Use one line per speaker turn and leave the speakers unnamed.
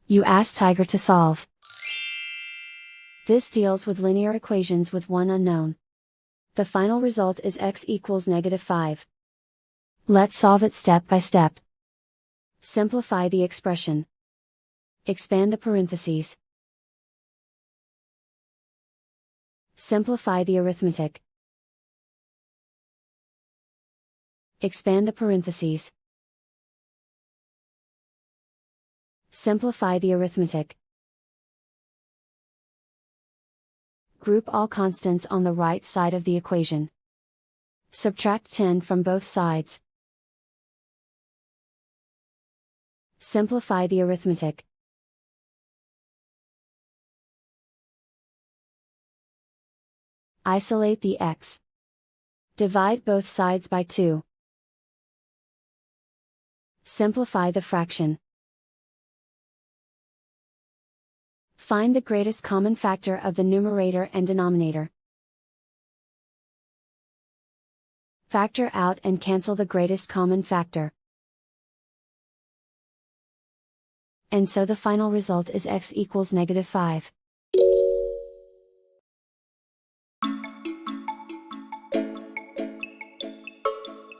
You ask Tiger to solve. This deals with linear equations with one unknown. The final result is x equals -5. Let's solve it step by step. Simplify the expression. Expand the parentheses. Simplify the arithmetic. Expand the parentheses. Simplify the arithmetic. Group all constants on the right side of the equation. Subtract 10 from both sides. Simplify the arithmetic. Isolate the x. Divide both sides by 2. Simplify the fraction. Find the greatest common factor of the numerator and denominator. Factor out and cancel the greatest common factor. And so the final result is x equals -5.